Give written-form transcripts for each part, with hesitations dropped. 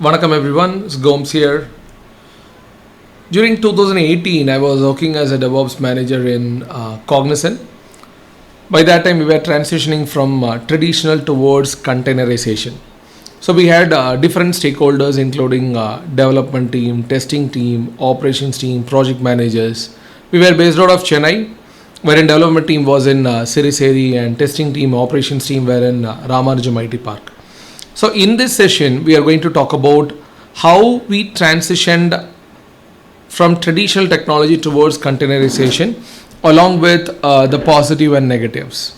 Vanakkam everyone, it's Gomes here. During 2018, I was working as a DevOps manager in Cognizant. By that time, we were transitioning from traditional towards containerization. So we had different stakeholders, including development team, testing team, operations team, project managers. We were based out of Chennai, wherein development team was in Siriseri and testing team, operations team were in Ramanujam IT Park. So in this session, we are going to talk about how we transitioned from traditional technology towards containerization, along with the positive and negatives.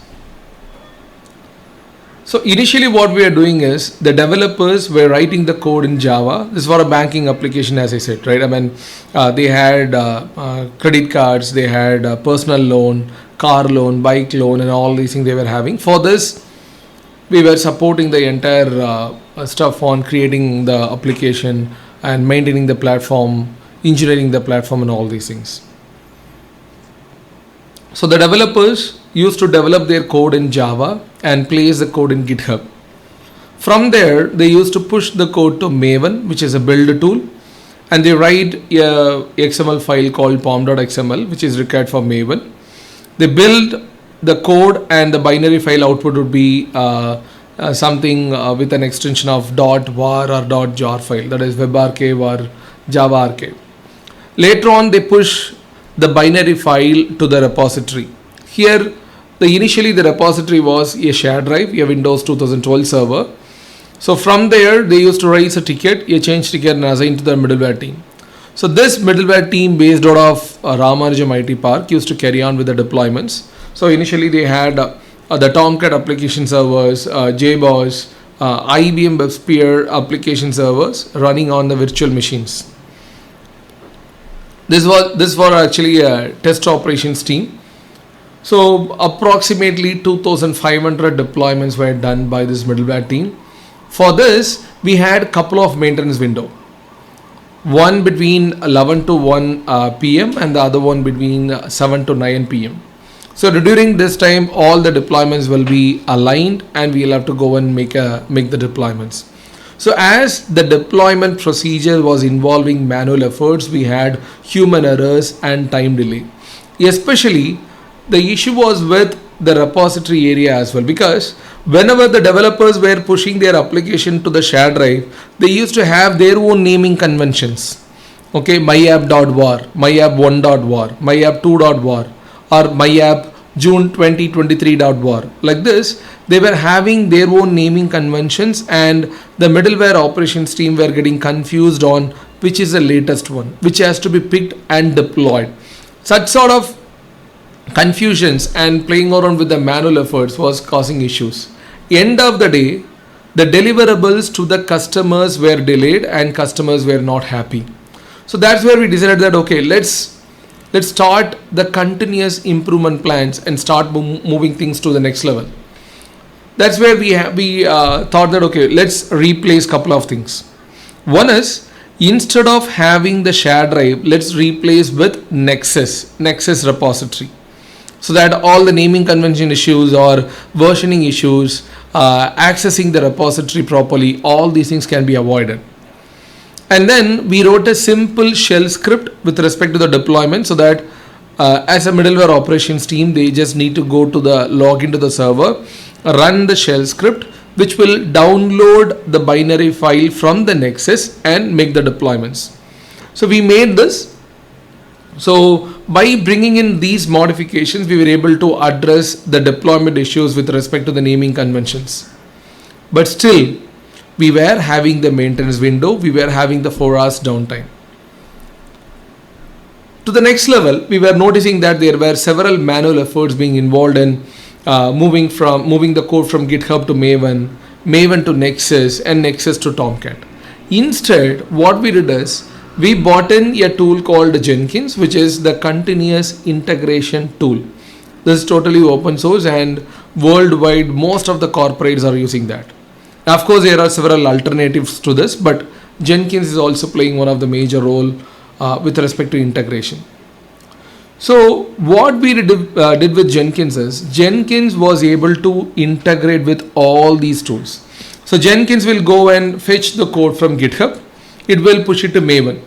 So initially what we are doing is the developers were writing the code in Java. This is for a banking application, as I said, right? I mean, they had credit cards, they had personal loan, car loan, bike loan, and all these things they were having. For this, we were supporting the entire stuff on creating the application and maintaining the platform, engineering the platform, and all these things. So the developers used to develop their code in Java and place the code in GitHub. From there, they used to push the code to Maven, which is a build tool, and they write a XML file called pom.xml, which is required for Maven. They build the code, and the binary file output would be something with an extension of .var or .jar file, that is web archive or Java archive. Later on, they push the binary file to the repository. Here, initially the repository was a shared drive, a Windows 2012 server. So from there, they used to raise a ticket, a change ticket, and assign to the middleware team. So this middleware team based out of Ramanujam IT Park used to carry on with the deployments. So initially they had the Tomcat application servers, JBoss, IBM WebSphere application servers running on the virtual machines. This was actually a test operations team. So approximately 2,500 deployments were done by this middleware team. For this, we had a couple of maintenance window. One between 11 to 1 p.m. and the other one between 7 to 9 p.m. So during this time, all the deployments will be aligned, and we'll have to go and make the deployments. So as the deployment procedure was involving manual efforts, we had human errors and time delay. Especially the issue was with the repository area as well, because whenever the developers were pushing their application to the shared drive, they used to have their own naming conventions. Okay, myapp.var, myapp1.var, myapp2.var, or myapp June 2023.var. Like this, they were having their own naming conventions, and the middleware operations team were getting confused on which is the latest one, which has to be picked and deployed. Such sort of confusions and playing around with the manual efforts was causing issues. End of the day, the deliverables to the customers were delayed and customers were not happy. So that's where we decided that okay, let's start the continuous improvement plans and start moving things to the next level. That's where we thought that okay, let's replace couple of things. One is, instead of having the shared drive, let's replace with Nexus repository, so that all the naming convention issues or versioning issues, accessing the repository properly, all these things can be avoided. And then we wrote a simple shell script with respect to the deployment, so that as a middleware operations team, they just need to go to the log into the server, run the shell script, which will download the binary file from the Nexus and make the deployments. So we made this. So by bringing in these modifications, we were able to address the deployment issues with respect to the naming conventions. But still, we were having the maintenance window, we were having the 4 hours downtime. To the next level, we were noticing that there were several manual efforts being involved in moving the code from GitHub to Maven to Nexus, and Nexus to Tomcat. Instead, what we did is, we bought in a tool called Jenkins, which is the continuous integration tool. This is totally open source, and worldwide most of the corporates are using that. Of course, there are several alternatives to this, but Jenkins is also playing one of the major role with respect to integration. So what we did with Jenkins is, Jenkins was able to integrate with all these tools. So Jenkins will go and fetch the code from GitHub. It will push it to Maven.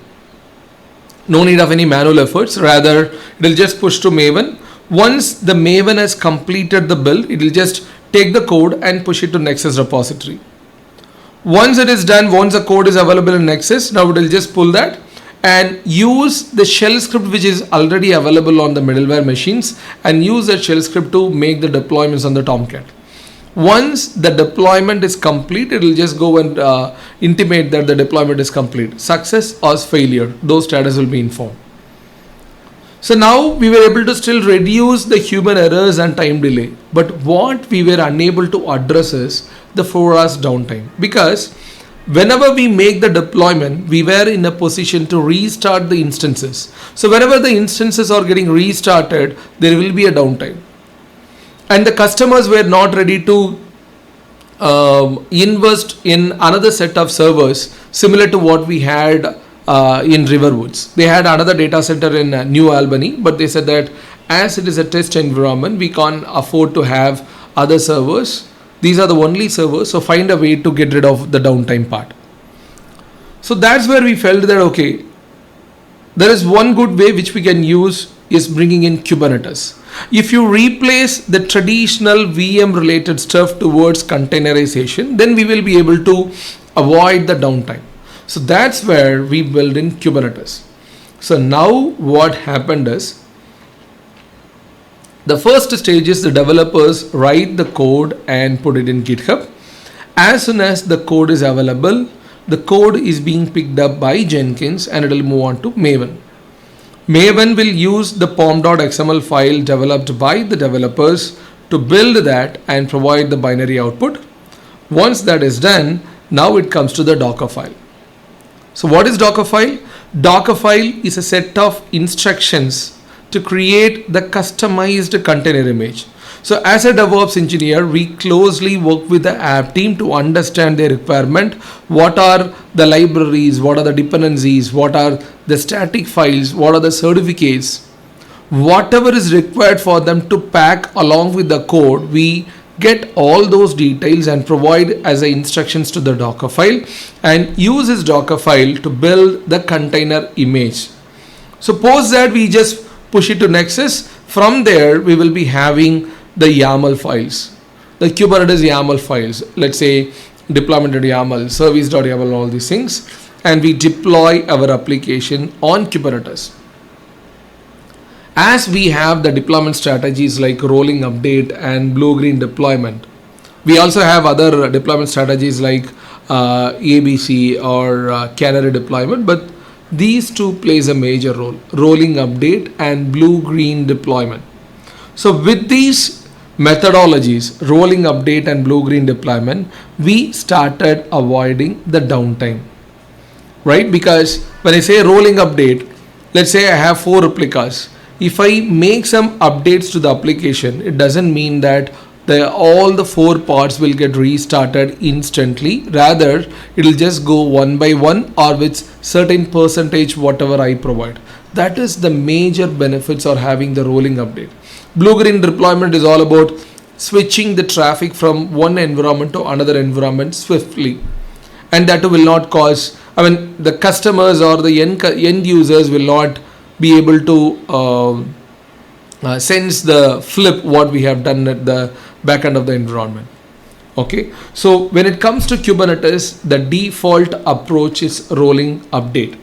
No need of any manual efforts. Rather, it will just push to Maven. Once the Maven has completed the build, it will just take the code and push it to Nexus repository. Once it is done, once the code is available in Nexus, now it will just pull that and use the shell script which is already available on the middleware machines and use that shell script to make the deployments on the Tomcat. Once the deployment is complete, it will just go and intimate that the deployment is complete. Success or failure, those status will be informed. So now we were able to still reduce the human errors and time delay. But what we were unable to address is the 4 hours downtime. Because whenever we make the deployment, we were in a position to restart the instances. So whenever the instances are getting restarted, there will be a downtime. And the customers were not ready to invest in another set of servers similar to what we had in Riverwoods. They had another data center in New Albany, but they said that as it is a test environment, we can't afford to have other servers. These are the only servers, so find a way to get rid of the downtime part. So that's where we felt that, okay, there is one good way which we can use is bringing in Kubernetes. If you replace the traditional VM related stuff towards containerization, then we will be able to avoid the downtime. So that's where we build in Kubernetes. So now what happened is, the first stage is the developers write the code and put it in GitHub. As soon as the code is available, the code is being picked up by Jenkins and it will move on to Maven. Maven will use the pom.xml file developed by the developers to build that and provide the binary output. Once that is done, now it comes to the Docker file. So what is Docker file? Docker file is a set of instructions to create the customized container image. So as a DevOps engineer, we closely work with the app team to understand their requirement. What are the libraries? What are the dependencies? What are the static files? What are the certificates? Whatever is required for them to pack along with the code, we get all those details and provide as a instructions to the Docker file and use this Docker file to build the container image. Suppose that we just push it to Nexus. From there, we will be having the YAML files, the Kubernetes YAML files, let's say deployment.yaml, service.yaml, all these things, and we deploy our application on Kubernetes. As we have the deployment strategies like rolling update and blue-green deployment, we also have other deployment strategies like ABC or canary deployment, but these two plays a major role, rolling update and blue-green deployment. So with these methodologies, rolling update and blue-green deployment, we started avoiding the downtime, right? Because when I say rolling update, let's say I have 4 replicas. If I make some updates to the application, it doesn't mean that all the 4 parts will get restarted instantly. Rather, it will just go one by one or with certain percentage whatever I provide. That is the major benefits of having the rolling update. Blue-green deployment is all about switching the traffic from one environment to another environment swiftly, and that will not cause, the customers or the end users will not be able to sense the flip what we have done at the back end of the environment. Okay, so when it comes to Kubernetes, the default approach is rolling update.